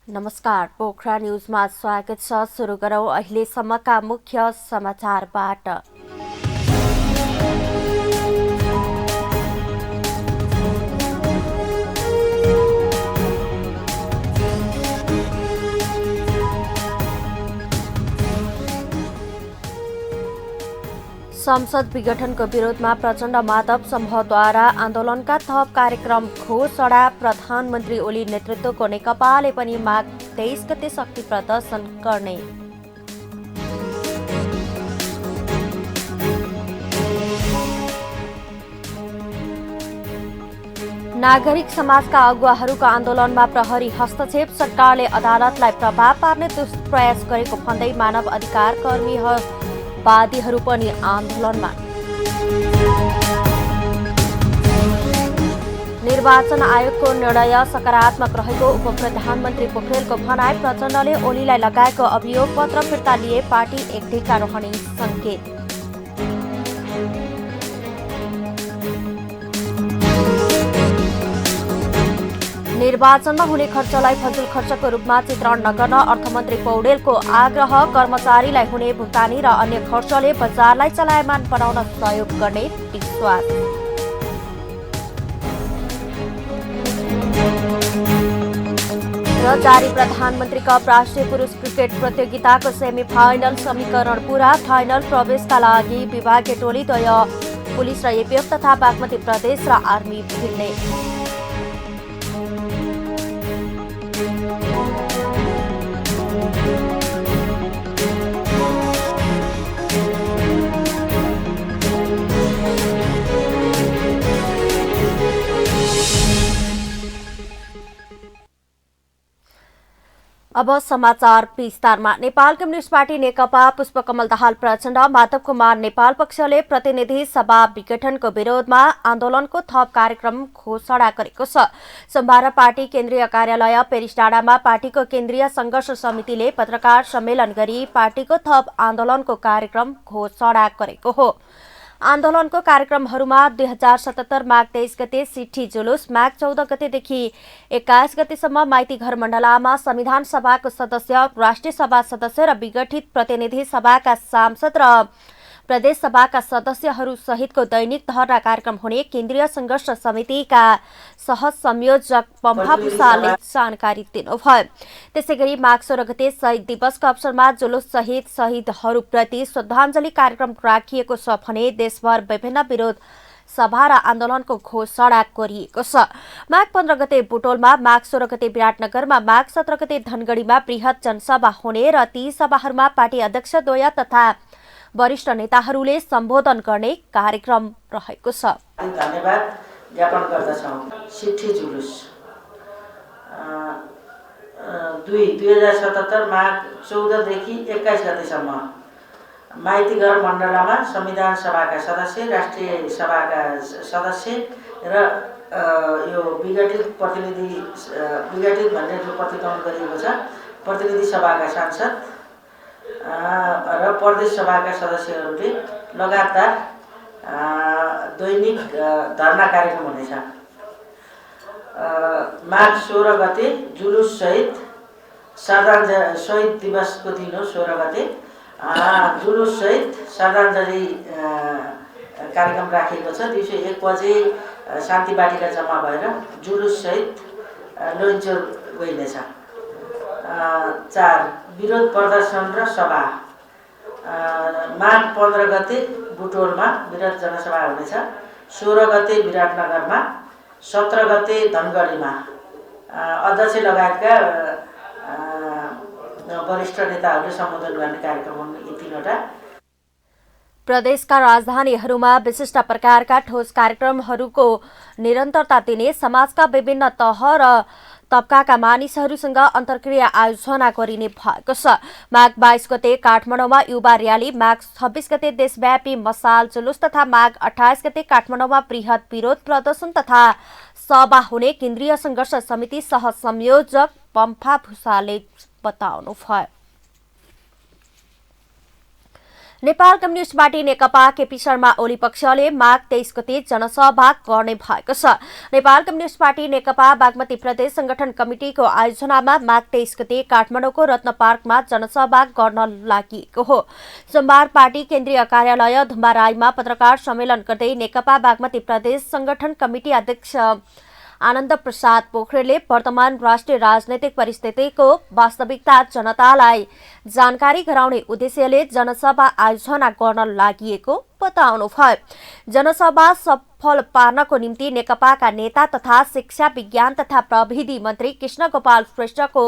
नमस्कार, पोखरा न्यूजमा स्वागत छ। सुरु गरौं अहिलेसम्मका मुख्य समाचारबाट। संसद विघटनको विरोधमा प्रचण्ड माधव समूहद्वारा आन्दोलनका थप कार्यक्रम घोषणा। प्रधानमन्त्री ओली नेतृत्वको नेकपाले पनि माघ 23 गते शक्ति प्रदर्शन गर्ने। नागरिक समाजका अगुवाहरूको आन्दोलनमा प्रहरी हस्तक्षेप। सरकारले अदालतलाई प्रभाव पार्ने दुष्प्रयास गरेको भन्दै मानव अधिकार कर्मीवादीहरू पनि आन्दोलनमा। निर्वाचन आयोगको निर्णय सकारात्मक रहेको उपप्रधानमन्त्री पोखरेलको भनाई। प्रचण्डले ओलीलाई लगाएको अभियोग पत्र फिर्ता लिए पार्टी एकढिक्का रहने संकेत। निर्वाचनमा हुने खर्चलाई फजुल खर्चको रूपमा चित्रण नगर्न अर्थमन्त्री पौडेलको आग्रह। कर्मचारीलाई हुने भुक्तानी र अन्य खर्चले बजारलाई चलायमान बनाउन सहयोग गर्ने विश्वास। र जारी प्रधानमन्त्री कप राष्ट्रिय पुरुष क्रिकेट प्रतियोगिताको सेमी फाइनल समीकरण पूरा। फाइनल प्रवेशका लागि विभागीय टोलीद्वय पुलिस र एपीएफ तथा बागमती प्रदेश र आर्मी भिड्ने। अब समाचार विस्तारमा। नेपाल कम्युनिस्ट पार्टी नेकपा पुष्पकमल दाहाल प्रचण्ड माधव कुमार नेपाल पक्षले प्रतिनिधि सभा विघटनको विरोधमा आन्दोलनको थप कार्यक्रम घोषणा गरेको छ। सोमबार पार्टी केन्द्रीय कार्यालय पेरिस डाँडामा पार्टीको केन्द्रीय संघर्ष समितिले पत्रकार सम्मेलन गरी पार्टीको थप आन्दोलनको कार्यक्रम घोषणा गरेको हो। आन्दोलनको कार्यक्रमहरूमा 2077 माघ 23 गते सिट्ठी जुलुस, माघ 14 गतेदेखि 21 गतेसम्म माइती घर मण्डलामा संविधान सभाको सदस्य, राष्ट्रिय सभा सदस्य र विघटित प्रतिनिधि सभाका सांसद र प्रदेश सभाका सदस्यहरू सहितको दैनिक धरना कार्यक्रम हुने केन्द्रीय संघर्ष समितिका सहसंयोजक पम्फा भूषालले जानकारी दिनुभयो। त्यसैगरी माघ 16 गते शहीद दिवसको अवसरमा जुलुस सहित शहीदहरूप्रति श्रद्धाञ्जली कार्यक्रम राखिएको छ भने देशभर विभिन्न विरोध सभा र आन्दोलनको घोषणा गरिएको छ। माघ 15 गते बुटोलमा, माघ 16 गते विराटनगरमा, माघ 17 गते धनगढीमा वृहत जनसभा हुने र ती सभाहरूमा पार्टी अध्यक्षद्वय तथा वरिष्ठ नेताहरूले सम्बोधन गर्ने कार्यक्रम रहेको छ। धन्यवाद ज्ञापन गर्दछौँ। सिट्ठी जुलुस 2077 माघ 14 देखि 21 गतेसम्म माइती घर मण्डलामा संविधान सभाका सदस्य, राष्ट्रिय सभाका सदस्य र यो विघटित भन्ने जो प्रतिगमन गरिएको छ प्रतिनिधि सभाका सांसद र प्रदेश सभाका सदस्यहरूले लगातार दैनिक धरना कार्यक्रम हुनेछ। माघ 16 गते जुलुस सहित शहीद दिवसको दिन हो। 16 गते जुलुस सहित श्रद्धाञ्जली कार्यक्रम राखिएको छ। दिउँसो 1 बजे शान्ति बाटिका जम्मा भएर जुलुस सहित लोन्चोर गइनेछ। 4 विरोध प्रदर्शन र सभा। माघ 15 गते बुटोलमा विरोध जनसभा हुनेछ। 16 गते विराटनगरमा, 17 गते धनगढीमा अध्यक्ष लगायतका वरिष्ठ नेताहरूले सम्बोधन गर्ने कार्यक्रम हुन्। यी तीनवटा प्रदेशका राजधानीहरूमा विशिष्ट प्रकारका ठोस कार्यक्रमहरूको निरन्तरता दिने, समाजका विभिन्न तह र तबकाका मानिसहरूसँग अन्तर्क्रिया आयोजना गरिने भएको छ। माघ 22 गते काठमाडौँमा युवा र्याली, माघ 26 गते देशव्यापी मसाल जुलुस तथा माघ 28 गते काठमाडौँमा बृहत विरोध प्रदर्शन तथा सभा हुने केन्द्रीय संघर्ष समिति सहसंयोजक पम्फा भूषालले बताउनुभयो। नेपाल कम्युनिस्ट पार्टी नेकपा केपी शर्मा ओली पक्षले माघ 23 गते जनसभा गर्ने भएको छ। नेपाल कम्युनिस्ट पार्टी नेकपा बागमती प्रदेश संगठन कमिटिको आयोजनामा माघ 23 गते काठमाडौँको रत्न पार्कमा जनसभा गर्न लागि हो। सोमबार पार्टी केन्द्रीय कार्यालय धुम्बाराईमा पत्रकार सम्मेलन गर्दै नेकपा बागमती प्रदेश संगठन कमिटी अध्यक्ष आनन्द प्रसाद पोखरेलले वर्तमान राष्ट्रिय राजनैतिक परिस्थितिको वास्तविकता जनतालाई जानकारी गराउने उद्देश्यले जनसभा आयोजना गर्न लागि बताउनुभयो। जनसभा सफल पार्नको निम्ति नेकपाका नेता तथा शिक्षा विज्ञान तथा प्रविधि मन्त्री कृष्ण गोपाल श्रेष्ठको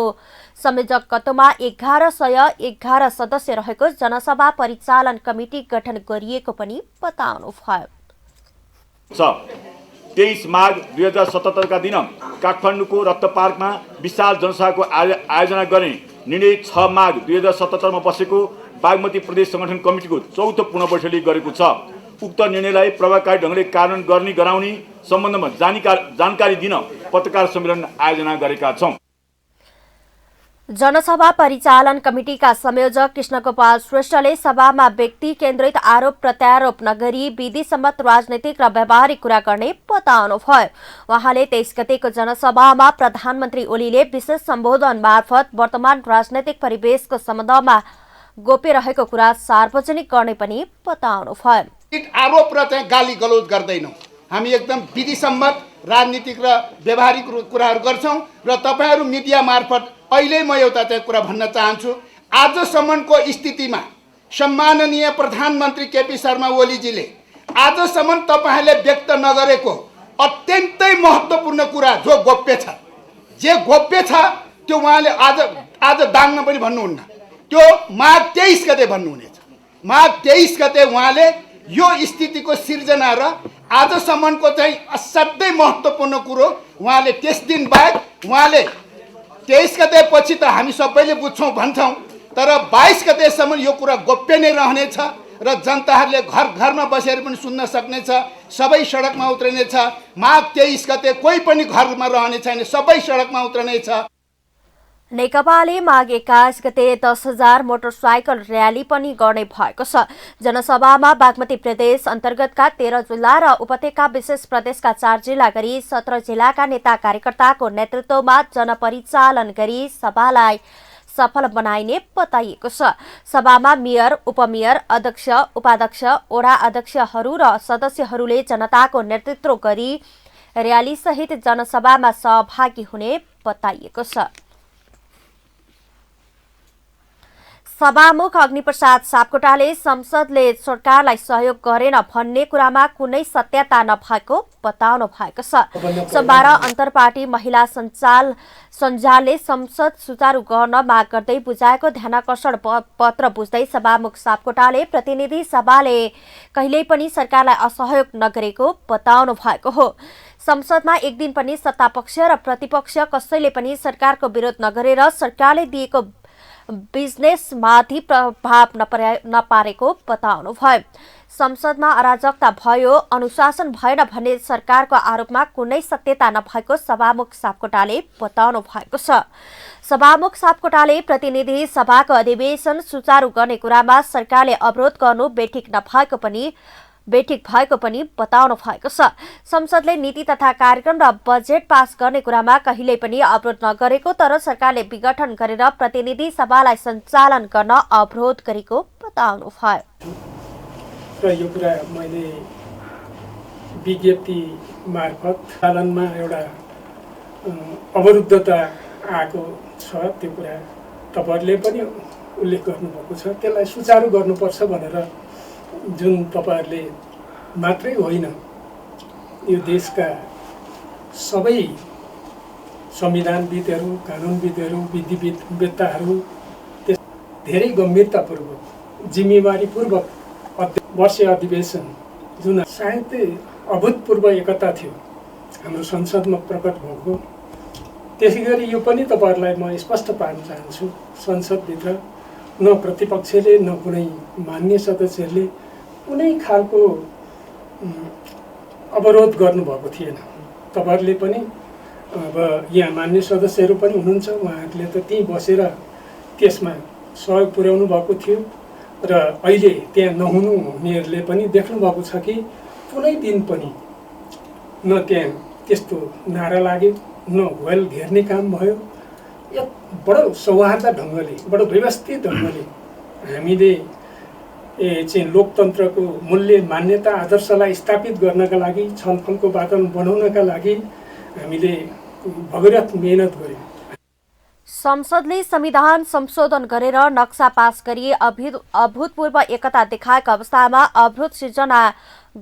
संयोजकत्वमा 1111 सदस्य रहेको जनसभा परिचालन कमिटी गठन गरिएको पनि बताउनुभयो। 23 माघ 2077 का दिन काठमाडौँको रत्न पार्कमा विशाल जनसभाको आयोजना गर्ने निर्णय 6 माघ 2077 मा बसेको बागमती प्रदेश संगठन कमिटीको चौथो पुनः बैठकले गरेको छ। उक्त निर्णयलाई प्रभावकारी ढंगले कार्यान्वयन गराउने सम्बन्धमा जानकारी दिन पत्रकार सम्मेलन आयोजना गरेका छौं। जनसभा परिचालन कमिटीका संयोजक कृष्णगोपाल श्रेष्ठले सभामा व्यक्ति केन्द्रित आरोप प्रत्यारोप नगरी विधिसम्मत राजनैतिक र व्यावहारिक कुरा गर्ने बताउनुभयो। उहाँले 23 गतेको जनसभामा प्रधानमन्त्री ओलीले विशेष सम्बोधन मार्फत वर्तमान राजनैतिक परिवेशको सम्बन्धमा गोप्य रहेको कुरा सार्वजनिक गर्ने पनि बताउनुभयो। आरोप र चाहिँ गाली गलौज गर्दैनौं। हामी एकदम विधिसम्मत राजनीतिक र व्यावहारिक कुराहरू गर्छौं र तपाईहरु मिडिया मार्फत अहिले म एउटा चाहिँ कुरा भन्न चाहन्छु। आजसम्मको स्थितिमा सम्माननीय प्रधानमन्त्री केपी शर्मा ओलीजीले आजसम्म तपाईहरुले व्यक्त नगरेको अत्यन्तै महत्त्वपूर्ण कुरा जो गोप्य छ, त्यो उहाँले आज दाङ्न पनि भन्नुहुन्न, त्यो माघ 23 गते भन्नुहुनेछ। माघ 23 गते उहाँले यो स्थितिको सिर्जना र आजसम्मको चाहिँ असाध्यै महत्त्वपूर्ण कुरो उहाँले त्यस दिन बाहेक उहाँले 23 गते पछि त हामी सबैले बुझ्छौं भन्छौं, तर 22 गतेसम्म यो कुरा गोप्य नै रहनेछ र जनताहरूले घर घरमा बसेर पनि सुन्न सक्नेछ, सबै सडकमा उत्रनेछ। माघ 23 गते कोही पनि घरमा रहने छैन, सबै सडकमा उत्रनेछ। नेकपाले माघ 21 गते 10,000 मोटरसाइकल र्याली पनि गर्ने भएको छ। जनसभामा बागमती प्रदेश अन्तर्गतका 13 जिल्ला र उपत्यका विशेष प्रदेशका 4 जिल्ला गरी 17 जिल्लाका नेता कार्यकर्ताको नेतृत्वमा जनपरिचालन गरी सभालाई सफल बनाइने बताइएको छ। सभामा मेयर, उपमेयर, अध्यक्ष, उपाध्यक्ष, वडा अध्यक्षहरू र सदस्यहरूले जनताको नेतृत्व गरी र्याली सहित जनसभामा सहभागी हुने बताइएको छ। सभामुख अग्निप्रसाद सापकोटाले संसदले सरकारलाई सहयोग गरेन भन्ने कुरामा कुनै सत्यता नभएको बताउनु भएको छ। सोमबार अन्तरपार्टी महिला सञ्जालले संसद सुचारू गर्न माग गर्दै बुझाएको ध्यानाकर्षण पत्र बुझ्दै सभामुख सापकोटाले प्रतिनिधि सभाले कहिल्यै पनि सरकारलाई असहयोग नगरेको बताउनु भएको हो। संसदमा एक दिन पनि सत्तापक्ष र प्रतिपक्ष कसैले पनि सरकारको विरोध नगरेर सरकारले दिएको बिजनेसमाथि प्रभाव नपारेको बताउनु भयो। संसदमा अराजकता भयो, अनुशासन भएन भन्ने सरकारको आरोपमा कुनै सत्यता नभएको सभामुख सापकोटाले बताउनु भएको छ। सभामुख सापकोटाले प्रतिनिधि सभाको अधिवेशन सुचारू गर्ने कुरामा सरकारले अवरोध गर्नु बेठिक भएको पनि बताउनु भएको छ। संसदले नीति तथा कार्यक्रम र बजेट पास गर्ने कुरामा कहिल्यै पनि अवरोध नगरेको, तर सरकारले विघटन गरेर प्रतिनिधि सभालाई सञ्चालन गर्न अवरोध गरेको बताउनु भयो। र यो कुरा मैले विज्ञप्ति मार्फत पालनमा एउटा अवरुद्धता आएको छ, त्यो कुरा तपाईहरुले पनि उल्लेख गर्नुभएको छ। त्यसलाई सुचारू गर्नुपर्छ भनेर जुन तपाईहरुले मात्रै होइन, यो देशका सबै संविधानविदहरू, कानुनविदहरू, विधिवेत्ताहरू धेरै गम्भीरतापूर्वक, जिम्मेवारीपूर्वक वर्षीय अधिवेशन जुन सायदै अभूतपूर्व एकता थियो हाम्रो संसदमा प्रकट भएको, त्यसैगरी यो पनि तपाईहरुलाई म स्पष्ट पार्न चाहन्छु, संसदभित्र न प्रतिपक्षले न कुनै मान्य सदस्यहरूले कुनै खालको अवरोध गर्नुभएको थिएन। तपाईहरुले पनि अब यहाँ मान्य सदस्यहरू पनि हुनुहुन्छ, उहाँहरूले त त्यहीँ बसेर त्यसमा सहयोग पुर्याउनु भएको थियो र अहिले त्यहाँ नहुनु हुनेहरूले पनि देख्नुभएको छ कि कुनै दिन पनि न त्यहाँ त्यस्तो नारा लाग्यो न होयल घेर्ने काम भयो। यो बडो सौहार्द ढङ्गले बडो व्यवस्थित ढङ्गले हामीले चाहिँ लोकतन्त्रको मूल्य मान्यता आदर्शलाई स्थापित गर्नका लागि छलफलको वातावरण बनाउनका लागि हामीले भगीरथ मेहनत गर्यौँ। संसदले संविधान संशोधन गरेर नक्सा पास गरी अभूतपूर्व एकता देखाएका अवस्थामा अवरोध सिर्जना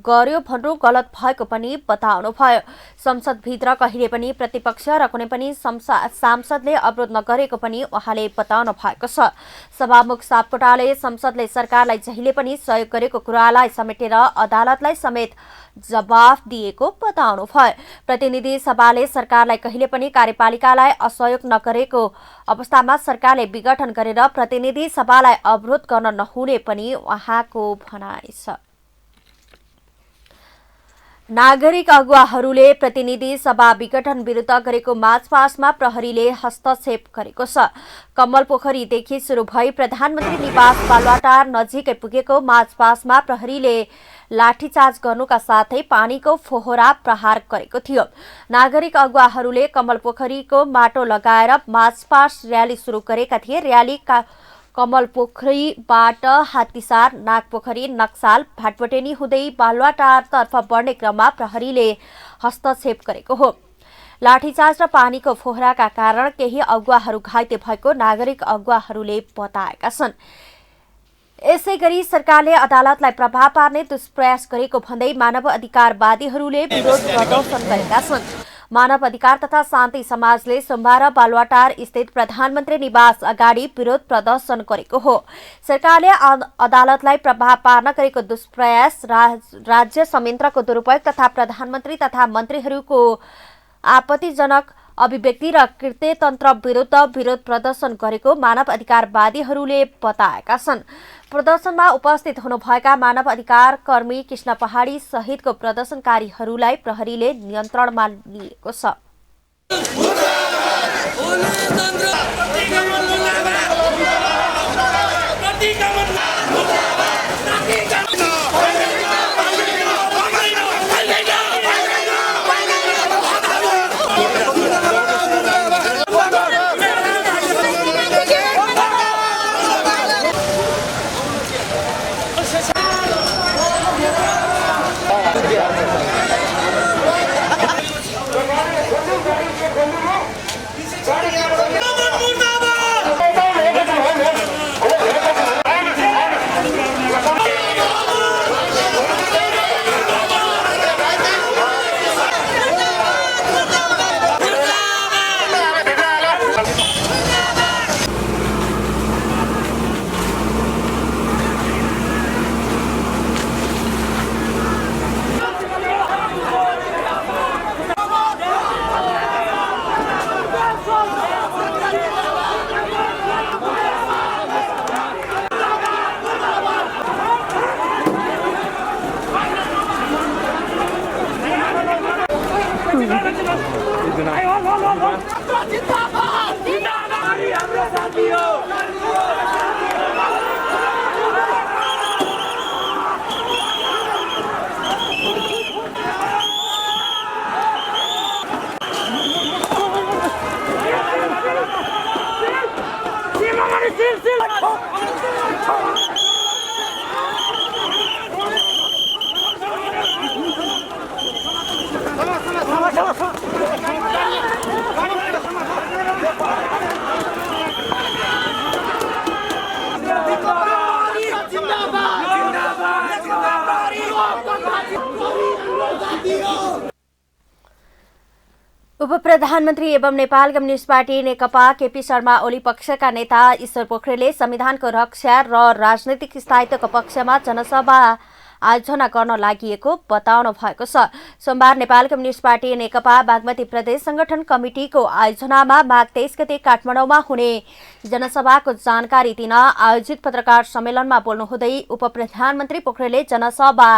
गर्यो भन्नु गलत भएको पनि बताउनुभयो। संसदभित्र कहिले पनि प्रतिपक्ष र कुनै पनि सांसदले अवरोध नगरेको पनि उहाँले बताउनु भएको छ। सभामुख सापकोटाले संसदले सरकारलाई जहिले पनि सहयोग गरेको कुरालाई समेटेर अदालतलाई समेत जवाफ दिएको बताउनुभयो। प्रतिनिधि सभाले सरकारलाई कहिले पनि कार्यपालिकालाई असहयोग नगरेको अवस्थामा सरकारले विघटन गरेर प्रतिनिधि सभालाई अवरोध गर्न नहुने पनि उहाँको भनाइ छ। नागरिक अगुवाहरूले प्रतिनिधि सभा विघटन विरुद्ध गरेको मार्चपास्टमा प्रहरीले हस्तक्षेप गरेको छ। कमल पोखरीदेखि सुरु भई प्रधानमन्त्री निवास बालुवाटार नजिकै पुगेको मार्चपास्टमा प्रहरीले लाठीचार्ज गर्नुका साथै पानीको फोहरा प्रहार गरेको थियो। नागरिक अगुवाहरूले कमल पोखरीको माटो लगाएर मार्चपास्ट र्याली सुरु गरेका थिए। र्याली कमल पोखरीबाट हात्तीसार, नागपोखरी, नक्साल, भाटबटेनी हुँदै बालुवाटारतर्फ बढ्ने क्रममा प्रहरीले हस्तक्षेप गरेको हो। लाठीचार्ज र पानीको फोहराका कारण केही अगुवाहरू घाइते भएको नागरिक अगुवाहरूले बताएका छन्। यसैगरी सरकारले अदालतलाई प्रभाव पार्ने दुष्प्रयास गरेको भन्दै मानव अधिकारवादीहरूले विरोध प्रदर्शन गरेका छन्। मानव अधिकार तथा शान्ति समाजले सोमबार बालुवाटार स्थित प्रधानमन्त्री निवास अगाडि विरोध प्रदर्शन गरेको हो। सरकारले अदालतलाई प्रभाव पार्न गरेको दुष्प्रयास, राज्य संयन्त्रको दुरुपयोग तथा प्रधानमन्त्री तथा मन्त्रीहरूको आपत्तिजनक अभिव्यक्ति र कृत्यतन्त्र विरुद्ध विरोध प्रदर्शन गरेको मानव अधिकारवादीहरूले बताएका छन्। प्रदर्शनमा उपस्थित हुनुभएका मानव अधिकार कर्मी कृष्ण पहाडी सहितको प्रदर्शनकारीहरूलाई प्रहरीले नियन्त्रणमा लिएको छ। उप प्रधानमन्त्री एवं नेपाल कम्युनिस्ट पार्टी नेकपा केपी शर्मा ओली पक्षका नेता ईश्वर पोखरेलले संविधानको रक्षा र राजनैतिक स्थायित्वको पक्षमा जनसभा आयोजना गर्न लागि बताउनु भएको छ। सोमबार नेपाल कम्युनिस्ट पार्टी नेकपा बागमती प्रदेश संगठन कमिटिको आयोजनामा माघ 23 गते काठमाडौँमा हुने जनसभाको जानकारी दिन आयोजित पत्रकार सम्मेलनमा बोल्नुहुँदै उप प्रधानमन्त्री पोखरेलले जनसभा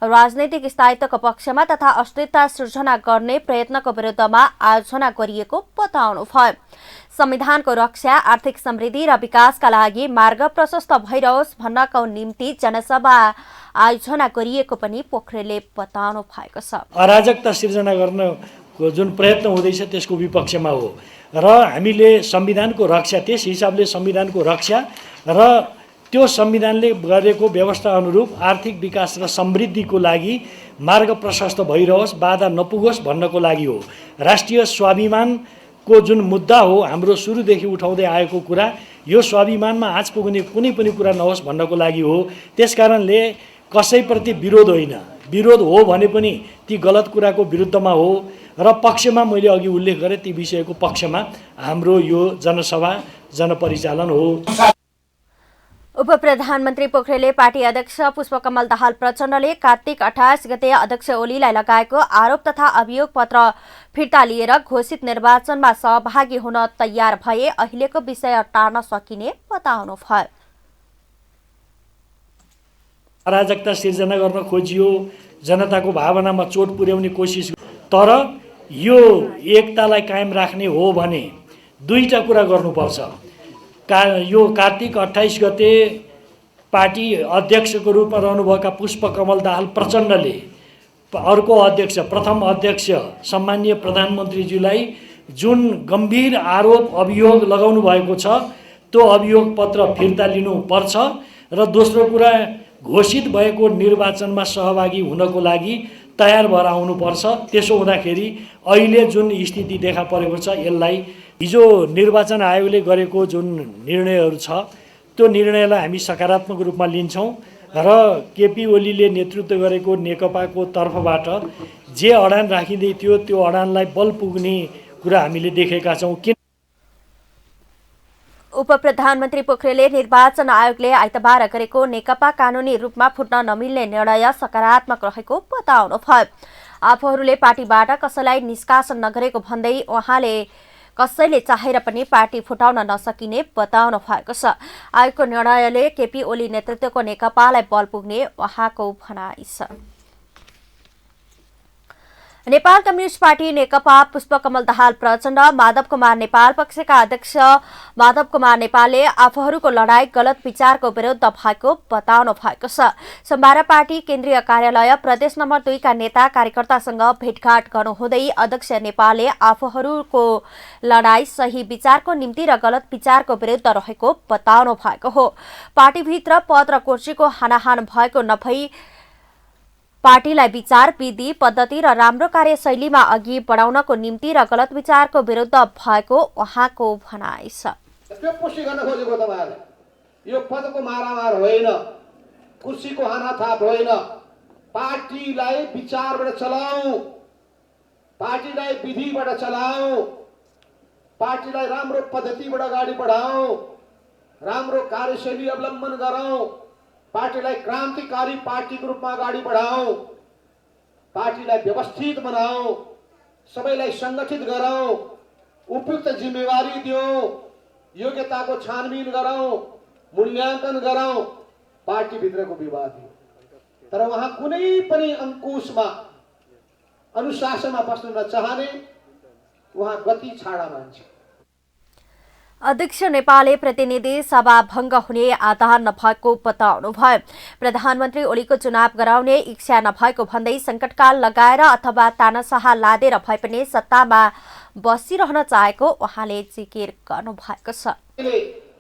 राजनैतिक स्थायित्वको पक्षमा तथा अस्थिरता सृजना गर्ने प्रयत्नको विरुद्धमा आयोजना गरिएको बताउनुभयो। संविधानको रक्षा, आर्थिक समृद्धि र विकासका लागि मार्ग प्रशस्त भइरहोस् भन्नको निम्ति जनसभा आयोजना गरिएको पनि पोखरेलले बताउनु भएको छ। अराजकता सिर्जना गर्नको जुन प्रयत्न हुँदैछ त्यसको विपक्षमा हो र हामीले संविधानको रक्षा, त्यस हिसाबले संविधानको रक्षा र त्यो संविधानले गरेको व्यवस्था अनुरूप आर्थिक विकास र समृद्धिको लागि मार्ग प्रशस्त भइरहोस्, बाधा नपुगोस् भन्नको लागि हो। राष्ट्रिय स्वाभिमानको जुन मुद्दा हो, हाम्रो सुरुदेखि उठाउँदै आएको कुरा, यो स्वाभिमानमा आँच पुग्ने कुनै पनि कुरा नहोस् भन्नको लागि हो। त्यसकारणले कसैप्रति विरोध होइन, विरोध हो भने पनि ती गलत कुराको विरुद्धमा हो र पक्षमा मैले अघि उल्लेख गरेँ ती विषयको पक्षमा हाम्रो यो जनसभा जनपरिचालन हो। उपप्रधानमन्त्री पोखरेलले पार्टी अध्यक्ष पुष्पकमल दाहाल प्रचण्डले कार्तिक 28 गते अध्यक्ष ओलीलाई लगाएको आरोप तथा अभियोग पत्र फिर्ता लिएर घोषित निर्वाचनमा सहभागी हुन तयार भए अहिलेको विषय टार्न सकिने बताउनुभयो। अराजकता सिर्जना गर्न खोजियो, जनताको भावनामा चोट पुर्याउने कोसिस, तर यो एकतालाई कायम राख्ने हो भने दुईटा कुरा गर्नुपर्छ। यो कार्तिक 28 गते पार्टी अध्यक्षको रूपमा रहनुभएका पुष्पकमल दाहाल प्रचण्डले अर्को अध्यक्ष, प्रथम अध्यक्ष सम्माननीय प्रधानमन्त्रीज्यूलाई जुन गम्भीर आरोप अभियोग लगाउनु भएको छ त्यो अभियोग पत्र फिर्ता लिनुपर्छ र दोस्रो कुरा घोषित भएको निर्वाचनमा सहभागी हुनको लागि तयार भएर आउनुपर्छ। त्यसो हुँदाखेरि अहिले जुन स्थिति देखा परेको छ यसलाई हिजो निर्वाचन आयोगले गरेको जुन निर्णयहरू छ त्यो निर्णयलाई हामी सकारात्मक रूपमा लिन्छौँ र केपी ओलीले नेतृत्व गरेको नेकपाको तर्फबाट जे अडान राखिँदै थियो त्यो अडानलाई बल पुग्ने कुरा हामीले देखेका छौँ। उपप्रधानमन्त्री पोखरेलले निर्वाचन आयोगले आइतबार गरेको नेकपा कानूनी रूपमा फुट्न नमिल्ने निर्णय सकारात्मक रहेको बताउनुभयो। आफूहरूले पार्टीबाट कसैलाई निष्कासन नगरेको भन्दै उहाँले कसैले चाहेर पनि पार्टी फुटाउन नसकिने बताउनु भएको छ। आयोगको निर्णयले केपी ओली नेतृत्वको नेकपालाई बल पुग्ने उहाँको भनाइ छ। नेपाल कम्युनिस्ट पार्टी नेकपा पुष्पकमल दाहाल प्रचण्ड, माधव कुमार नेपाल पक्षका अध्यक्ष माधव कुमार नेपालले आफूहरूको लडाईँ गलत विचारको विरुद्ध भएको बताउनु भएको छ। सोमबार पार्टी केन्द्रीय कार्यालय प्रदेश नम्बर 2 का नेता कार्यकर्तासँग भेटघाट गर्नुहुँदै अध्यक्ष नेपालले आफूहरूको लडाईँ सही विचारको निम्ति र गलत विचारको विरुद्ध रहेको बताउनु भएको हो। पार्टीभित्र पद र कुर्सीको हानाहान भएको नभई पार्टीलाई विचार, विधि, पद्धति र राम्रो कार्यशैलीमा अघि बढाउनको निम्ति र गलत विचारको विरुद्ध भएको उहाँको भनाइ छ। त्यो पुष्टि गर्न खोजेको तपाईहरुले यो पदको मारामार होइन, कुर्सीको हानाथाप होइन। पार्टीलाई विचारबाट चलाऊ, पार्टीलाई विधिबाट चलाऊ, पार्टीलाई राम्रो पद्धतिबाट अगाडि बढाऊ, राम्रो कार्यशैली अवलम्बन गरौँ, पार्टीलाई क्रान्तिकारी पार्टीको रूपमा अगाडि बढाऊ, पार्टीलाई व्यवस्थित बनाऊ, सबैलाई संगठित गरौँ, उपयुक्त जिम्मेवारी दिउँ, योग्यताको छानबिन गरौँ, मूल्याङ्कन गरौँ। पार्टीभित्रको विवाद हो, तर उहाँ कुनै पनि अंकुशमा अनुशासनमा बस्न नचाहने, उहाँ गति छाडा मान्छे। अध्यक्ष नेपालले प्रतिनिधि सभा भंग हुने आधार नभएको बताउनुभयो। प्रधानमन्त्री ओलीको चुनाव गराउने इच्छा नभएको भन्दै संकटकाल लगाएर अथवा तानाशाह लादेर भए पनि सत्तामा बसिरहन चाहेको उहाँले जिकिर गर्नुभएको छ।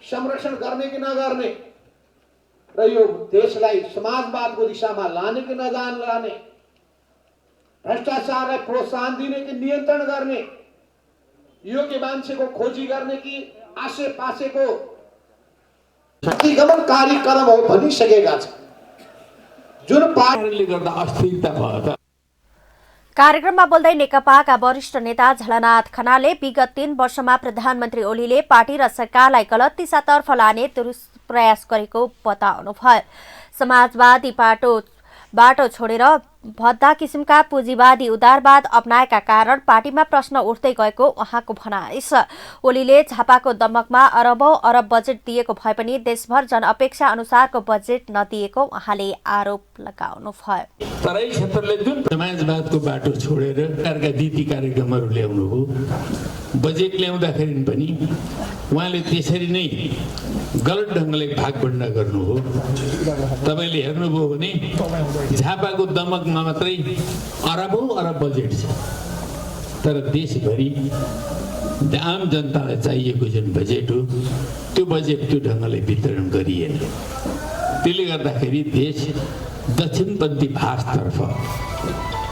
संरक्षण गर्ने कि नगर्ने र यो देशलाई समाजवादको दिशामा लाने कि नलाने, भ्रष्टाचारलाई प्रोत्साहन दिने कि नियन्त्रण गर्ने, योग्य मान्छेको खोजी गर्ने कि आसे पासेको प्रतिगमनकारी कदम हो भनिसकेका छन्। जुन पार्टीले गर्दा अस्थिरता भयो। कार्यक्रममा बोल्दै नेकपाका वरिष्ठ नेता झलनाथ खनालले विगत 3 वर्षमा प्रधानमन्त्री ओलीले पार्टी र सरकारलाई गलत दिशातर्फ लाने दुष्प्रयास गरेको बताउनुभयो। समाजवादी बाटो छोडेर भद्दा किसिमका पुँजीवादी उदारवाद अपनाएका कारण पार्टीमा प्रश्न उठ्दै गएको उहाँको भनाइ छ। ओलीले झापाको दमकमा अरबौं अरब बजेट दिएको भए पनि देशभर जनअपेक्षा अनुसारको बजेट नदिएको उहाँले आरोप लगाउनुभयो। तराई क्षेत्रले जुन समाजवादको बाटो छोडेर सरकारका नीति कार्यक्रमहरू ल्याउनु हो, बजेट ल्याउँदाखेरि पनि उहाँले त्यसरी नै गलत ढङ्गले भागभण्डा गर्नु हो। तपाईँले हेर्नुभयो भने झापाको दमकमा मात्रै अरबौं अरब बजेट छ, तर देशभरि आम जनतालाई चाहिएको जुन बजेट हो त्यो बजेट त्यो ढङ्गले वितरण गरिएन। त्यसले गर्दाखेरि देश दक्षिणपन्थी भाषतर्फ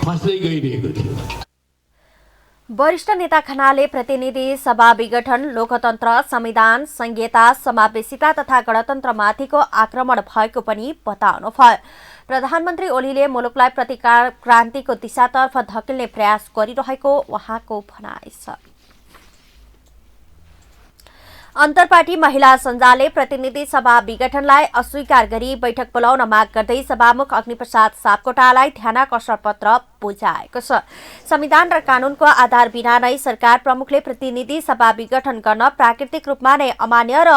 फस्दै गइरहेको थियो। वरिष्ठ नेता खनालले प्रतिनिधि सभा विघटन, लोकतन्त्र, संविधान, संघीयता, समावेशिता तथा गणतन्त्रमाथिको आक्रमण भएको पनि बताउनुभयो। प्रधानमन्त्री ओलीले मुलुकलाई प्रतिक्रान्तिको दिशातर्फ धकेल्ने प्रयास गरिरहेको उहाँको भनाइ छ। अन्तर्पार्टी महिला सञ्जालले प्रतिनिधि सभा विघटनलाई अस्वीकार गरी बैठक बोलाउन माग गर्दै सभामुख अग्निप्रसाद सापकोटालाई ध्यानाकर्षण पत्र बुझाएको छ। संविधान र कानूनको आधार बिना नै सरकार प्रमुखले प्रतिनिधि सभा विघटन गर्न प्राकृतिक रूपमा नै अमान्य र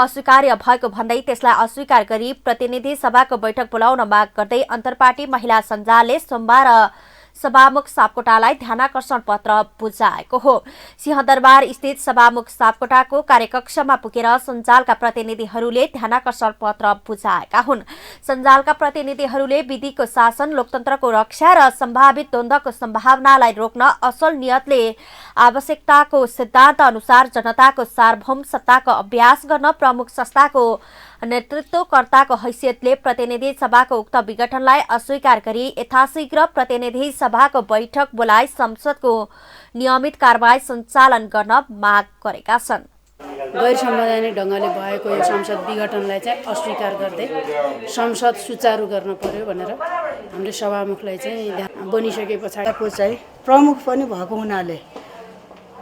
अस्वीकार्य भएको भन्दै त्यसलाई अस्वीकार गरी प्रतिनिधि सभाको बैठक बोलाउन माग गर्दै अन्तर्पार्टी महिला सञ्जालले सोमबार सभामुख सापकोटालाई ध्यानाकर्षण पत्र बुझाएको हो। सिंहदरबार स्थित सभामुख सापकोटाको कार्यकक्षमा पुगेर सञ्जालका प्रतिनिधिहरूले ध्यानाकर्षण पत्र बुझाएका हुन्। सञ्जालका प्रतिनिधिहरूले विधिको शासन, लोकतन्त्रको रक्षा र सम्भावित द्वन्द्वको सम्भावनालाई रोक्न असल नियतले आवश्यकताको सिद्धान्त अनुसार जनताको सार्वभौम सत्ताको अभ्यास गर्न प्रमुख संस्थाको नेतृत्वकर्ताको हैसियतले प्रतिनिधि सभाको उक्त विघटनलाई अस्वीकार गरी यथाशीघ्र प्रतिनिधि सभाको बैठक बोलाइ संसदको नियमित कारबाही सञ्चालन गर्न माग गरेका छन्। गैर संवैधानिक ढङ्गले भएको यो संसद विघटनलाई चाहिँ अस्वीकार गर्दै संसद सुचारू गर्न पर्यो भनेर हामीले सभामुखलाई चाहिँ बनिसके पछाडिको चाहिँ प्रमुख पनि भएको हुनाले,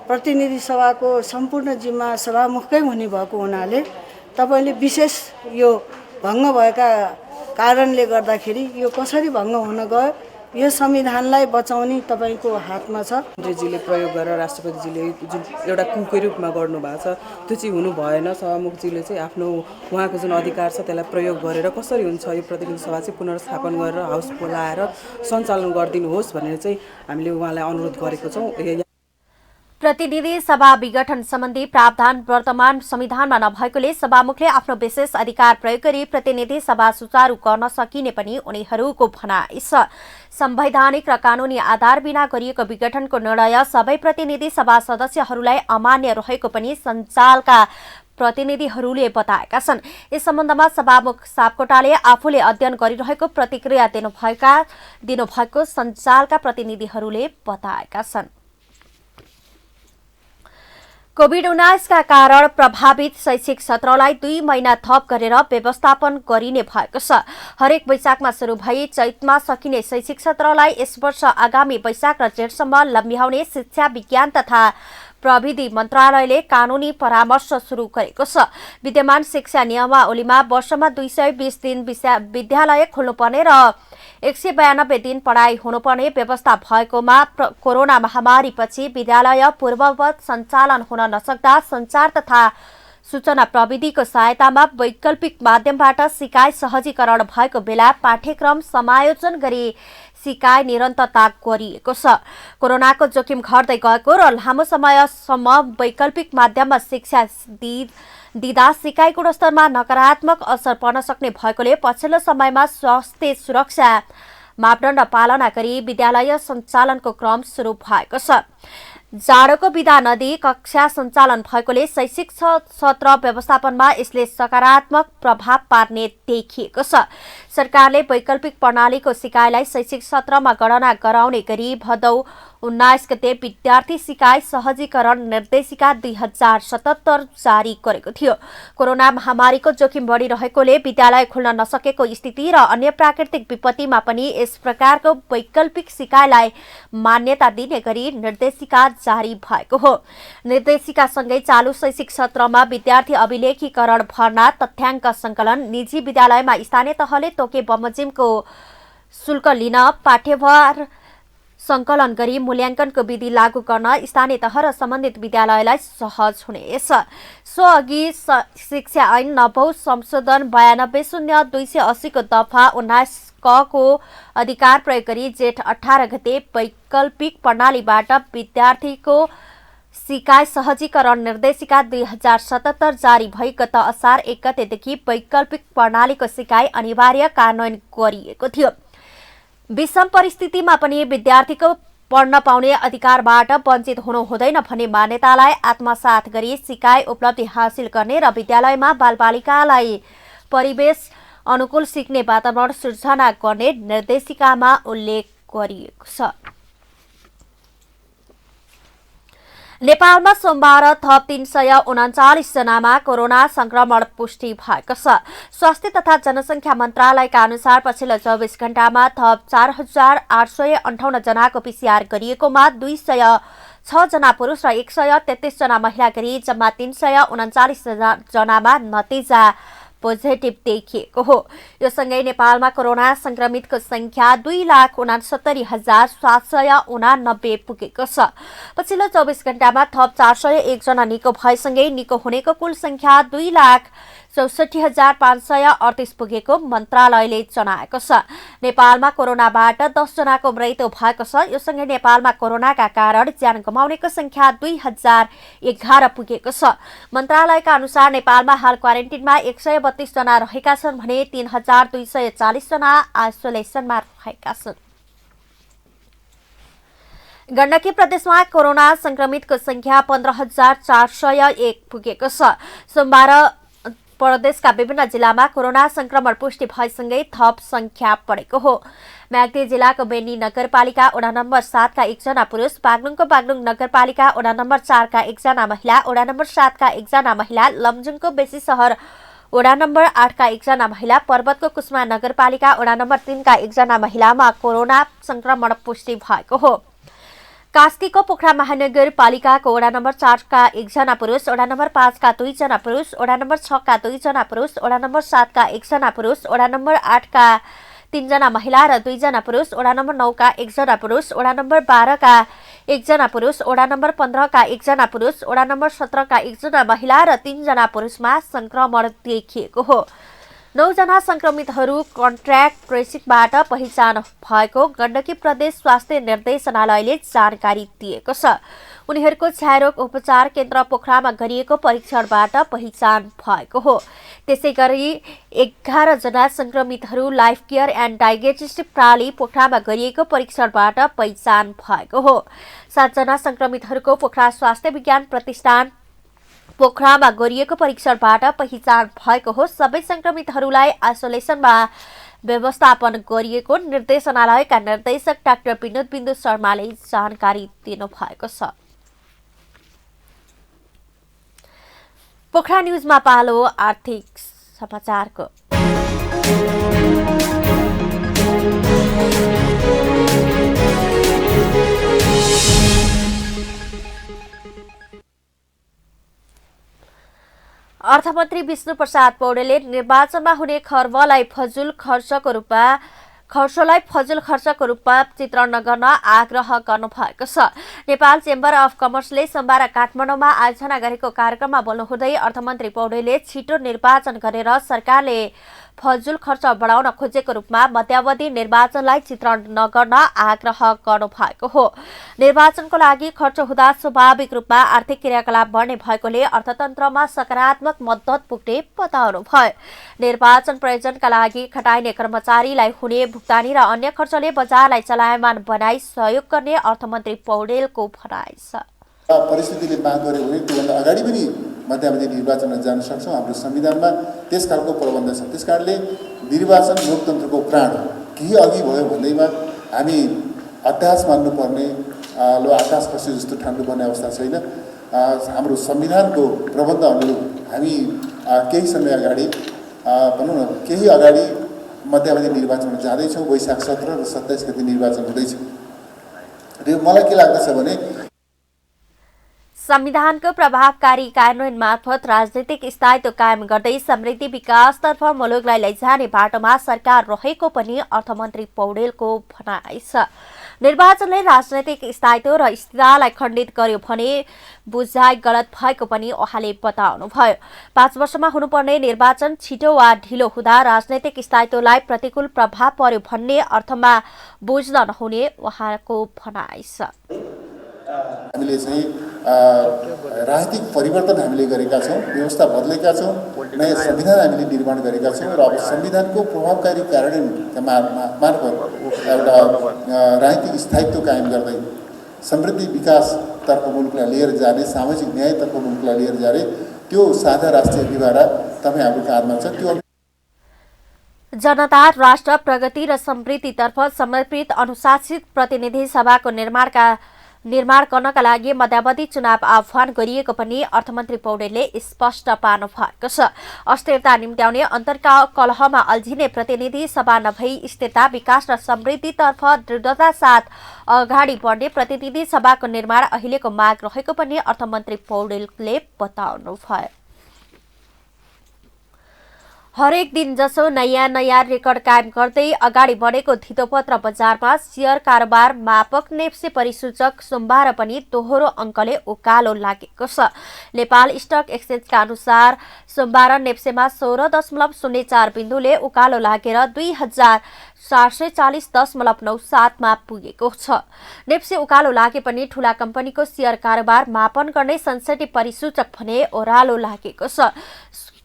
प्रतिनिधि सभाको सम्पूर्ण जिम्मा सभामुखकै हुने भएको हुनाले तपाईले विशेष यो भङ्ग भएका कारणले गर्दाखेरि यो कसरी भङ्ग हुन गयो यो संविधानलाई बचाउने तपाईको हातमा छ। मन्त्रीजीले प्रयोग गरेर राष्ट्रपतिजीले जुन एउटा कुकै रूपमा गर्नु भएको छ त्यो चाहिँ हुनु भएन। सभामुखजीले चाहिँ आफ्नो उहाँको जुन अधिकार छ त्यसलाई प्रयोग गरेर कसरी हुन्छ यो प्रतिनिधि सभा चाहिँ पुनर्स्थापन गरेर हाउस बोलाएर सञ्चालन गरिदिनुहोस् भनेर चाहिँ हामीले उहाँलाई अनुरोध गरेको छौँ। प्रतिनिधि सभा विघटन सम्बन्धी प्रावधान वर्तमान संविधानमा नभएकोले सभामुखले आफ्नो विशेष अधिकार प्रयोग गरी प्रतिनिधि सभा सुचारू गर्न सकिने पनि उनीहरूको भनाइ छ। संवैधानिक र कानूनी आधार बिना गरिएको विघटनको निर्णय सबै प्रतिनिधि सभा सदस्यहरूलाई अमान्य रहेको पनि सञ्जालका प्रतिनिधिहरूले बताएका छन्। यस सम्बन्धमा सभामुख सापकोटाले आफूले अध्ययन गरिरहेको प्रतिक्रिया दिनुभएको सञ्जालका प्रतिनिधिहरूले बताएका छन्। कोभिड-19 का कारण प्रभावित शैक्षिक सत्रलाई 2 महिना थप गरेर व्यवस्थापन गरिने भएको छ। हरेक वैशाखमा सुरु भई चैतमा सकिने शैक्षिक सत्रलाई यस वर्ष आगामी वैशाख र जेठसम्म लम्ब्याउने शिक्षा, विज्ञान तथा प्रविधि मन्त्रालयले कानूनी परामर्श सुरु गरेको छ। विद्यमान शिक्षा नियमावलीमा वर्षमा 220 दिन विद्यालय खोल्नुपर्ने र 192 दिन पढाइ हुनुपर्ने व्यवस्था भएकोमा कोरोना महामारीपछि विद्यालय पूर्ववत सञ्चालन हुन नसक्दा सञ्चार तथा सूचना प्रविधिको सहायतामा वैकल्पिक माध्यमबाट सिकाइ सहजीकरण भएको बेला पाठ्यक्रम समायोजन गरी सिकाइ निरन्तरता गरिएको छ। कोरोनाको जोखिम घट्दै गएको र लामो समयसम्म वैकल्पिक माध्यममा शिक्षा दिँदा सिकाइ गुणस्तरमा नकारात्मक असर पर्न सक्ने भएकोले पछिल्लो समयमा स्वास्थ्य सुरक्षा मापदण्ड पालना गरी विद्यालय सञ्चालनको क्रम सुरु भएको छ। जाडोको बिदा नदिई कक्षा सञ्चालन भएकोले शैक्षिक सत्र व्यवस्थापनमा यसले सकारात्मक प्रभाव पार्ने देखिएको छ। सरकारले वैकल्पिक प्रणालीको सिकाइलाई शैक्षिक सत्रमा गणना गराउने गरी भदौ 19 गते विद्यार्थी सिकाइ सहजीकरण निर्देशिका 2077 जारी गरेको थियो। कोरोना महामारीको जोखिम बढिरहेकोले विद्यालय खोल्न नसकेको स्थिति र अन्य प्राकृतिक विपत्तिमा पनि यस प्रकारको वैकल्पिक सिकाइलाई मान्यता दिने गरी निर्देशिका जारी भएको हो। निर्देशिकासँगै चालू शैक्षिक सत्रमा विद्यार्थी अभिलेखीकरण भर्ना, तथ्याङ्क सङ्कलन, निजी विद्यालयमा स्थानीय तहले तोके बमोजिमको शुल्क लिन, पाठ्यभार सङ्कलन गरी मूल्याङ्कनको विधि लागू गर्न स्थानीय तह र सम्बन्धित विद्यालयलाई सहज हुनेछ। सो अघि शिक्षा ऐन नवौं संशोधन 920280 को दफा 19 क को अधिकार प्रयोग गरी जेठ 18 गते वैकल्पिक प्रणालीबाट विद्यार्थीको सिकाइ सहजीकरण निर्देशिका 2077 जारी भई गत असार 1 गतेदेखि वैकल्पिक प्रणालीको सिकाइ अनिवार्य कार्यान्वयन गरिएको थियो। विषम परिस्थितिमा पनि विद्यार्थीको पढ्न पाउने अधिकारबाट वञ्चित हुनु हुँदैन भन्ने मान्यतालाई आत्मसात गरी सिकाइ उपलब्धि हासिल गर्ने र विद्यालयमा बालबालिकालाई परिवेश अनुकूल सिक्ने वातावरण सृजना गर्ने निर्देशिकामा उल्लेख गरिएको छ। नेपालमा सोमबार थप 339 जनामा कोरोना संक्रमण पुष्टि भएको छ। स्वास्थ्य तथा जनसङ्ख्या मन्त्रालयका अनुसार पछिल्लो 24 घण्टामा थप 4858 जनाको PCR गरिएकोमा 206 जना पुरुष र 133 जना महिला गरी जम्मा 339 जनामा नतिजा पोजिटिभ देखिएको हो। यो सँगै नेपालमा कोरोना संक्रमितको संख्या 2,69,789 पुगेको छ। पछिल्लो 24 घण्टामा थप 401 जना निको भएसँगै निको हुनेको कुल संख्या 2,64,538 पुगेको मन्त्रालयले जनाएको छ। नेपालमा कोरोनाबाट 10 जनाको मृत्यु भएको छ। यो सँगै नेपालमा कोरोनाका कारण ज्यान गुमाउनेको संख्या 2011 पुगेको छ। मन्त्रालयका अनुसार नेपालमा हाल क्वारेन्टिनमा 132 जना रहेका छन् भने 3240 जना आइसोलेसनमा रहेका छन्। गण्डकी प्रदेशमा कोरोना संक्रमितको संख्या 15,401 पुगेको छ। सोमबार प्रदेशका विभिन्न जिल्लामा कोरोना संक्रमण पुष्टि भएसँगै थप संख्या बढेको हो। म्याग्दी जिल्लाको बेनी नगरपालिका वडा नम्बर 7 का 1 जना पुरुष, बागलुङको बागलुङ नगरपालिका वडा नम्बर 4 का 1 जना महिला, वडा नम्बर 7 का 1 जना महिला, लमजुङको बेसी सहर वडा नम्बर 8 का 1 जना महिला, पर्वतको कुस्मा नगरपालिका वडा नम्बर 3 का 1 जना महिलामा कोरोना संक्रमण पुष्टि भएको हो। कास्कीको पोखरा महानगरपालिकाको वडा नम्बर 4 का 1 जना पुरुष, वडा नम्बर 5 का 2 जना पुरुष, वडा नम्बर 6 का 2 जना पुरुष, वडा नम्बर 7 का 1 जना पुरुष, वडा नम्बर 8 का 3 जना महिला र 2 जना पुरुष, वडा नम्बर 9 का 1 जना पुरुष, वडा नम्बर 12 का 1 जना पुरुष, वडा नम्बर 15 का 1 जना पुरुष, वडा नम्बर 17 का 1 जना महिला र 3 जना पुरुषमा संक्रमण देखिएको हो। 9 जना संक्रमितहरू कन्ट्र्याक्ट ट्रेसिङबाट पहिचान भएको गण्डकी प्रदेश स्वास्थ्य निर्देशनालयले जानकारी दिएको छ। उनीहरूको क्षयरोग उपचार केन्द्र पोखरामा गरिएको परीक्षणबाट पहिचान भएको हो। त्यसै गरी 11 जना संक्रमितहरू लाइफ केयर एन्ड डायग्नोस्टिक प्रणाली पोखरामा गरिएको परीक्षणबाट पहिचान भएको हो। 7 जना संक्रमितहरूको पोखरा स्वास्थ्य विज्ञान प्रतिष्ठान पोखरामा गरिएको परीक्षणबाट पहिचान भएको हो। सबै संक्रमितहरूलाई आइसोलेसनमा व्यवस्थापन गरिएको निर्देशनालयका निर्देशक डाक्टर विनोद बिन्दु शर्माले जानकारी दिनुभएको छ। पोखरा न्यूजमा पालो आर्थिक समाचारको। अर्थमन्त्री विष्णु प्रसाद पौडेलले निर्वाचनमा हुने खर्चलाई फजुल खर्चको रूपमा चित्रण नगर्न आग्रह गर्नुभएको छ। नेपाल चेम्बर अफ कमर्सले सोमबार काठमाडौँमा आयोजना गरेको कार्यक्रममा बोल्नुहुँदै अर्थमन्त्री पौडेलले छिटो निर्वाचन गरेर सरकारले फजुल खर्च बढाउन खोजेको रूपमा मध्यावधि निर्वाचनलाई चित्रण नगर्न आग्रह गर्नुभएको हो। निर्वाचनको लागि खर्च हुँदा स्वाभाविक रूपमा आर्थिक क्रियाकलाप बढ्ने भएकोले अर्थतन्त्रमा सकारात्मक मद्दत पुग्ने बताउनुभयो। निर्वाचन प्रयोजनका लागि खटाइने कर्मचारीलाई हुने भुक्तानी र अन्य खर्चले बजारलाई चलायमान बनाई सहयोग गर्ने अर्थमन्त्री पौडेलको भनाइ छ। परिस्थितिले माग गर्यो भने त्योभन्दा अगाडि पनि मध्यावधि निर्वाचनमा जान सक्छौँ। हाम्रो संविधानमा त्यस खालको प्रबन्ध छ। त्यस कारणले निर्वाचन लोकतन्त्रको प्राण हो। केही अघि भयो भन्दैमा हामी अट्टहास मान्नुपर्ने लो आकाश खस्यो जस्तो ठान्नुपर्ने अवस्था छैन। हाम्रो संविधानको प्रबन्ध अनुरूप हामी केही समय अगाडि भनौँ न केही अगाडि मध्यावधि निर्वाचनमा जाँदैछौँ। वैशाख 17 र 27 गते निर्वाचन हुँदैछ। र मलाई के लाग्दछ भने संविधानको प्रभावकारी कार्यान्वयन मार्फत राजनीतिक स्थायित्व कायम गर्दै समृद्धि विकासतर्फ मुलुकलाई लैजाने बाटोमा सरकार रहेको पनि अर्थमन्त्री पौडेलको भनाइ छ। निर्वाचनले राजनैतिक स्थायित्व र स्थिरतालाई खण्डित गर्यो भने बुझाइ गलत भएको पनि उहाँले बताउनुभयो। 5 वर्षमा हुनुपर्ने निर्वाचन छिटो वा ढिलो हुँदा राजनैतिक स्थायित्वलाई प्रतिकूल प्रभाव पर्यो भन्ने अर्थमा बुझ्न नहुने उहाँको भनाइ छ। हामीले चाहिँ राजनीतिक परिवर्तन हामीले गरेका छौँ, व्यवस्था बदलेका छौँ, नयाँ संविधान हामीले निर्माण गरेका छौँ र अब संविधानको प्रभावकारी कार्यान्वयन मार्फत एउटा राजनीतिक स्थायित्व कायम गर्दै समृद्धि विकासतर्फ मुलुकलाई लिएर जाने, सामाजिक न्यायतर्फ मुलुकलाई लिएर जाने त्यो साझा राष्ट्रिय विभारा तपाईँ हाम्रो काँधमा छ। त्यो जनता राष्ट्र प्रगति र समृद्धितर्फ समर्पित अनुशासित प्रतिनिधि सभाको निर्माण गर्नका लागि मध्यावधि चुनाव आह्वान गरिएको पनि अर्थमन्त्री पौडेलले स्पष्ट पार्नु भएको छ। अस्थिरता निम्त्याउने अन्तर्कलहमा अल्झिने प्रतिनिधि सभा नभई स्थिरता, विकास र समृद्धितर्फ दृढता साथ अगाडि बढ्ने प्रतिनिधि सभाको निर्माण अहिलेको माग रहेको पनि अर्थमन्त्री पौडेलले बताउनुभयो। हरेक दिन जसो नयाँ रेकर्ड कायम गर्दै अगाडि बढेको धितोपत्र बजारमा शेयर कारोबार मापक नेप्से परिसूचक सोमबार पनि दोहोरो अङ्कले उकालो लागेको छ। नेपाल स्टक एक्सचेन्जका अनुसार सोमबार नेप्सेमा 16.04 बिन्दुले उकालो लागेर 2440.97 मा पुगेको छ। नेप्से उकालो लागे पनि ठूला कम्पनीको शेयर कारोबार मापन गर्ने संसदीय परिसूचक भने ओह्रालो लागेको छ।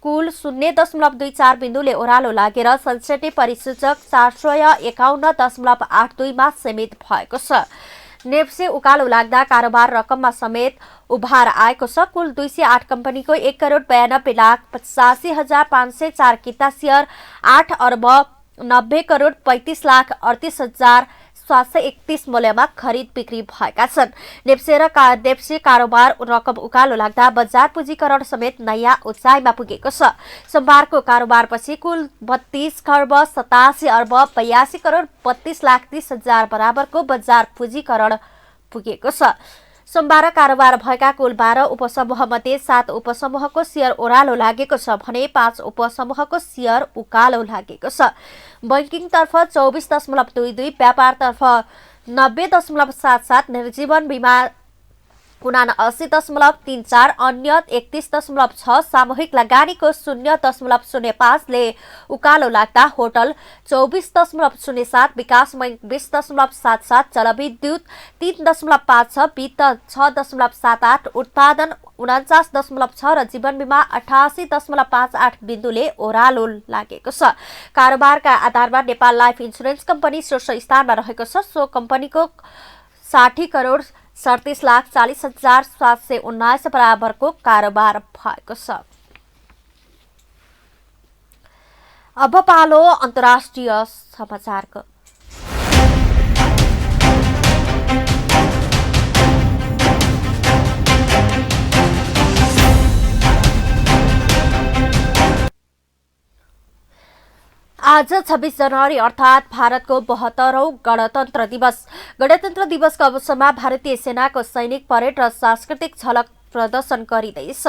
कुल 0.24 बिन्दुले ओह्रालो लागेर संसदीय परिसूचक 451.82 मा सीमित भएको छ। नेप्से उकालो लाग्दा कारोबार रकममा समेत उभार आएको छ। कुल 208 कम्पनीको 1,92,85,504 किता शेयर 8 अर्ब 90,35,38,731 मूल्यमा खरिद बिक्री भएका छन्। नेप्से कारोबार रकम उकालो लाग्दा बजार पुँजीकरण समेत नयाँ उचाइमा पुगेको छ। सोमबारको कारोबारपछि कुल 32,87,82,32,30,30,000 बराबरको बजार पुँजीकरण पुगेको छ। सोमबार कारोबार भएका कुल 12 उपसमूहमध्ये 7 उपसमूहको शेयर ओह्रालो लागेको छ भने 5 उपसमूहको शेयर उकालो लागेको छ। बैंकिङतर्फ 24.22, व्यापारतर्फ 90.77, निर्जीवन बीमा 79.34, अन्य 31.6, सामूहिक लगानीको 0.05 ले उकालो लाग्दा होटल 24.07, विकास बैंक 20.77, जलविद्युत 3.56, वित्त 6.78, उत्पादन 49.6 र जीवन बीमा 88.58 बिन्दुले ओह्रालो लागेको छ। कारोबारका आधारमा नेपाल लाइफ इन्सुरेन्स कम्पनी शीर्ष स्थानमा रहेको छ। सो कम्पनीको 60,40,40,719 बराबरको कारोबार भएको छ। अब पालो अन्तर्राष्ट्रिय समाचारको। आज 26 जनवरी अर्थात् भारतको 72औं गणतन्त्र दिवस। गणतन्त्र दिवसको अवसरमा भारतीय सेनाको सैनिक परेड र सांस्कृतिक झलक प्रदर्शन गरिँदैछ।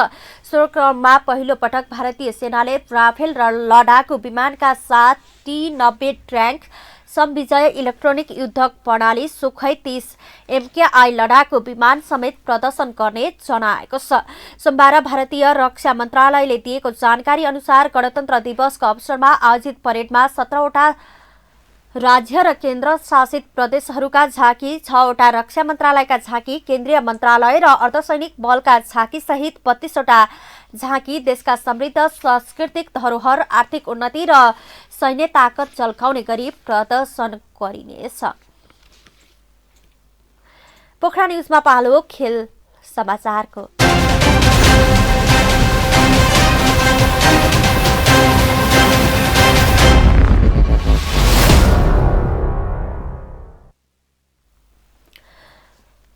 सो क्रममा पहिलो पटक भारतीय सेनाले राफेल र लडाकु विमानका साथ T-90 ट्याङ्क, समविजय इलेक्ट्रोनिक युद्ध प्रणाली, सुखोई 30 MKI लडाकु विमान समेत प्रदर्शन गर्ने जनाएको छ। सोमबार भारतीय रक्षा मन्त्रालयले दिएको जानकारी अनुसार गणतन्त्र दिवसको अवसरमा आयोजित परेडमा 17वटा राज्य र केन्द्र शासित प्रदेशहरूका झाँकी, 6वटा रक्षा मन्त्रालयका झाँकी, केन्द्रीय मन्त्रालय र अर्धसैनिक बलका झाँकी सहित 32वटा झाँकी, देशका समृद्ध सांस्कृतिक धरोहर, आर्थिक उन्नति र सैन्य ताकत झल्काउने गरी प्रदर्शन गरिनेछ। पोखरा न्युजमा पालो खेल समाचारको।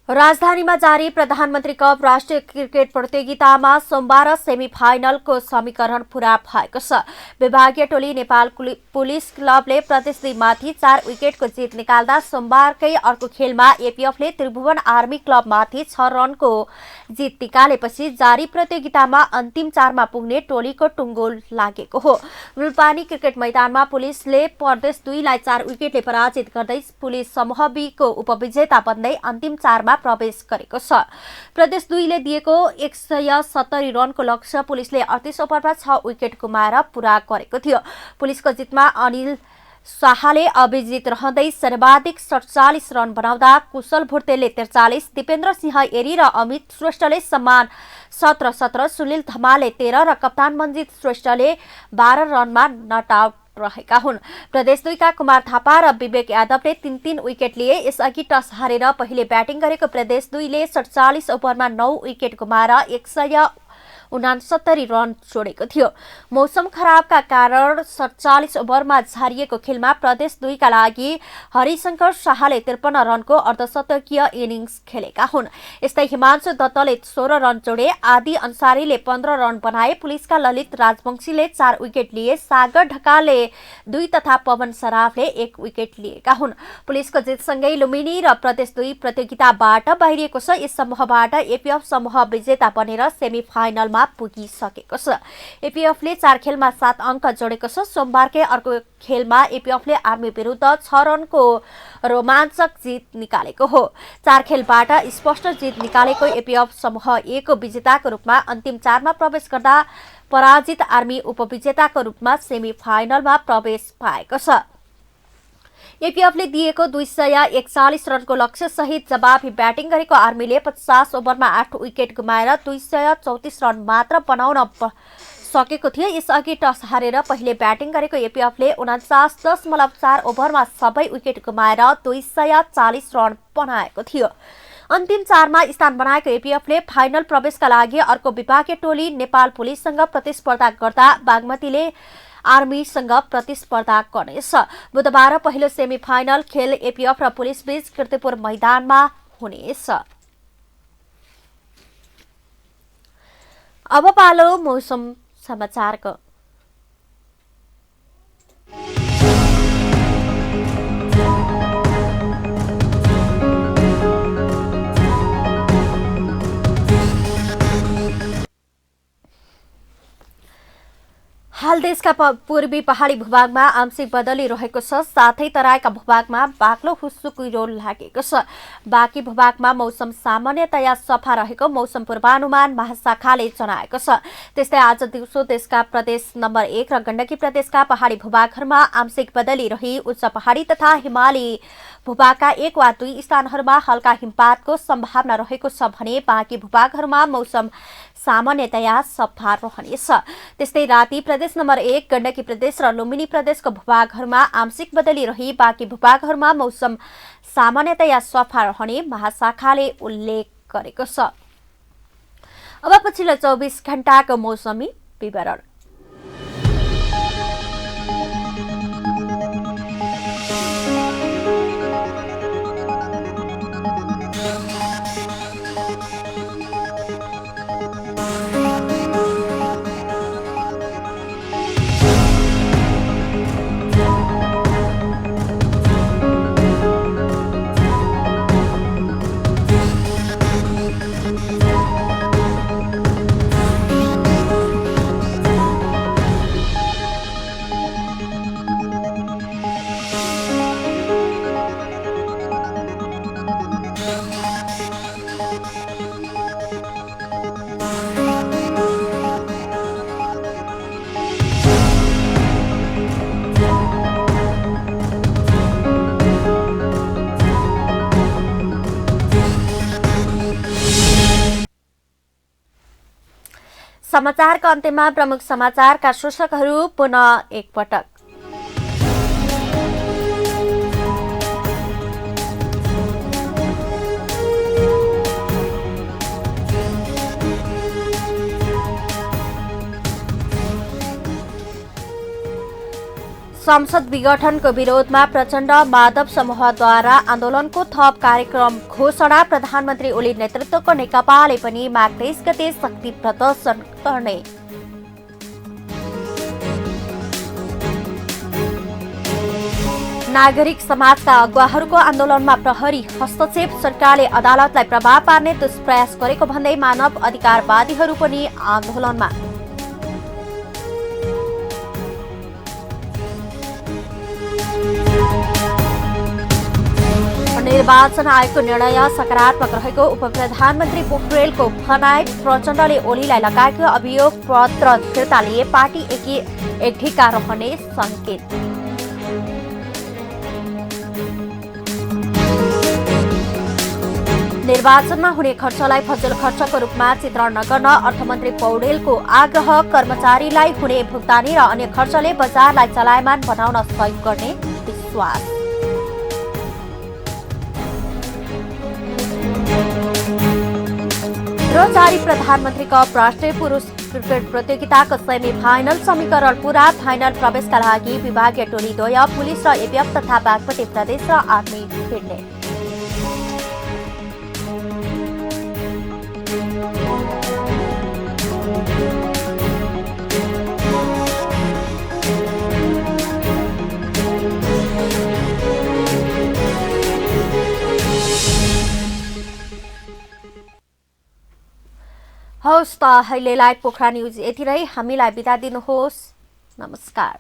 राजधानीमा जारी प्रधानमन्त्री कप राष्ट्रिय क्रिकेट प्रतियोगितामा सोमबार सेमी फाइनलको समीकरण पूरा भएको छ। विभागीय टोली नेपाल पुलिस क्लबले प्रदेश 2 माथि 4 विकेटको जित निकाल्दा सोमबारकै अर्को खेलमा एपीएफले त्रिभुवन आर्मी क्लबमाथि 6 रनको जित निकालेपछि जारी प्रतियोगितामा अन्तिम 4 मा पुग्ने टोलीको टुङ्गो लागेको हो। मुलपानी क्रिकेट मैदानमा पुलिसले प्रदेश 2 लाई 4 विकेटले पराजित गर्दै पुलिस समूह बी को उपविजेता बन्दै अन्तिम 4 मा प्रवेश गरेको छ। प्रदेश 2 ले दिएको 170 रनको लक्ष्य पुलिसले 38 ओभरमा 6 विकेट गुमाएर पूरा गरेको थियो। पुलिसको जितमा अनिल शाहले अभिजित रहँदै सर्वाधिक 47 रन बनाउँदा कुशल भुर्तेले 43, दिपेन्द्र सिंह एरी र अमित श्रेष्ठले समान 17-17, सुनिल धमालले 13 र कप्तान मन्जित श्रेष्ठले 12 रनमा नट आउट रहेका हुन्। प्रदेश 2 का कुमार थापा र विवेक यादवले 3-3 विकेट लिए। यसअघि टस हारेर पहिले ब्याटिङ गरेको प्रदेश 2 ले 47 ओभरमा 9 विकेट गुमाएर 169 रन छोडेको थियो। मौसम खराबका कारण 47 ओभरमा झारिएको खेलमा प्रदेश 2 का लागि हरिशंकर शाहले 53 रनको अर्धशतकीय इनिङ्स खेलेका हुन्। यस्तै हिमांशु दत्तले 16 रन जोडे। आदि अन्सारीले 15 रन बनाए। पुलिसका ललित राजवंशीले 4 विकेट लिए। सागर ढकालले 2 तथा पवन सराफले 1 विकेट लिएका हुन्। पुलिसको जितसँगै लुम्बिनी र प्रदेश 2 प्रतियोगिताबाट बाहिरिएको छ। यस समूहबाट एपीएफ समूह विजेता बनेर सेमी फाइनलमा पुगिसकेको छ। एपीएफले 4 खेलमा 7 अङ्क जोडेको छ। सोमबारकै अर्को खेलमा एपीएफले आर्मी विरुद्ध 6 रनको रोमाञ्चक जित निकालेको हो। 4 खेलबाट स्पष्ट जित निकालेको एपीएफ समूह 1 को विजेताको रूपमा अन्तिम 4 मा प्रवेश गर्दा पराजित आर्मी उपविजेताको रूपमा सेमी फाइनलमा प्रवेश पाएको छ। एपीएफले दिएको 241 रनको लक्ष्य सहित जवाफी ब्याटिङ गरेको आर्मीले 50 ओभरमा 8 विकेट गुमाएर 234 रन मात्र बनाउन सकेको थियो। यसअघि टस हारेर पहिले ब्याटिङ गरेको एपीएफले 49.4 ओभरमा सबै विकेट गुमाएर 240 रन बनाएको थियो। अन्तिम 4 मा स्थान बनाएको एपीएफले फाइनल प्रवेशका लागि अर्को विभागीय टोली नेपाल पुलिससँग प्रतिस्पर्धा गर्दा बागमतीले आर्मीसँग प्रतिस्पर्धा गर्नेछ। बुधबार पहिलो सेमी फाइनल खेल एपीएफ र पुलिस बीच कीर्तिपुर मैदानमा हुनेछ। अब पालो मौसम समाचारको। हाल देशका पूर्वी पहाडी भूभागमा आंशिक बदली रहेको छ। साथै तराईका भूभागमा बाक्लो हुस्सुकिरो लागेको छ। बाँकी भूभागमा मौसम सामान्यतया सफा रहेको मौसम पूर्वानुमान महाशाखाले जनाएको छ। त्यस्तै आज दिउँसो देशका प्रदेश नम्बर 1 र गण्डकी प्रदेशका पहाडी भूभागहरूमा आंशिक बदली रही उच्च पहाडी तथा हिमाली भूभागका 1 वा 2 स्थानहरूमा हल्का हिमपातको सम्भावना रहेको छ भने बाँकी भूभागहरूमा मौसम सामान्यतया सफा रहनेछ। त्यस्तै राति प्रदेश नम्बर 1 गण्डकी प्रदेश र लुम्बिनी प्रदेशको भूभागहरूमा आंशिक बदली रही बाँकी भूभागहरूमा मौसम सामान्यतया सफा रहने महाशाखाले उल्लेख गरेको छ। अब पछिल्लो 24 घण्टाको मौसमी विवरण। समाचारका अन्त्यमा प्रमुख समाचारका शीर्षकहरू पुनः एकपटक। संसद विघटनको विरोधमा प्रचण्ड माधव समूहद्वारा आन्दोलनको थप कार्यक्रम घोषणा। प्रधानमन्त्री ओली नेतृत्वको नेकपाले पनि माघ 23 गते शक्ति प्रदर्शन गर्ने। नागरिक समाजका अगुवाहरूको आन्दोलनमा प्रहरी हस्तक्षेप। सरकारले अदालतलाई प्रभाव पार्ने दुष्प्रयास गरेको भन्दै मानव अधिकारवादीहरू पनि आन्दोलनमा। निर्वाचन आयोगको निर्णय सकारात्मक रहेको उप प्रधानमन्त्री पोखरेलको भनाई। प्रचण्डले ओलीलाई लगाएको अभियोग पत्र फिर्ता लिए। पार्टी एक ढिका रहने संकेत। निर्वाचनमा हुने खर्चलाई फजल खर्चको रूपमा चित्रण नगर्न अर्थमन्त्री पौडेलको आग्रह। कर्मचारीलाई हुने भुक्तानी र अन्य खर्चले बजारलाई चलायमान बनाउन सहयोग गर्ने विश्वास। र जारी प्रधानमन्त्री कप राष्ट्रिय पुरुष क्रिकेट प्रतियोगिताको सेमी फाइनल समीकरण पूरा। फाइनल प्रवेशका लागि विभागीय टोली द्वय पुलिस र एबिएफ तथा बागमती प्रदेश र आर्मी भिड्ने। हवस् त अहिलेलाई पोखरा न्युज यति नै। हामीलाई बिदा दिनुहोस्। नमस्कार।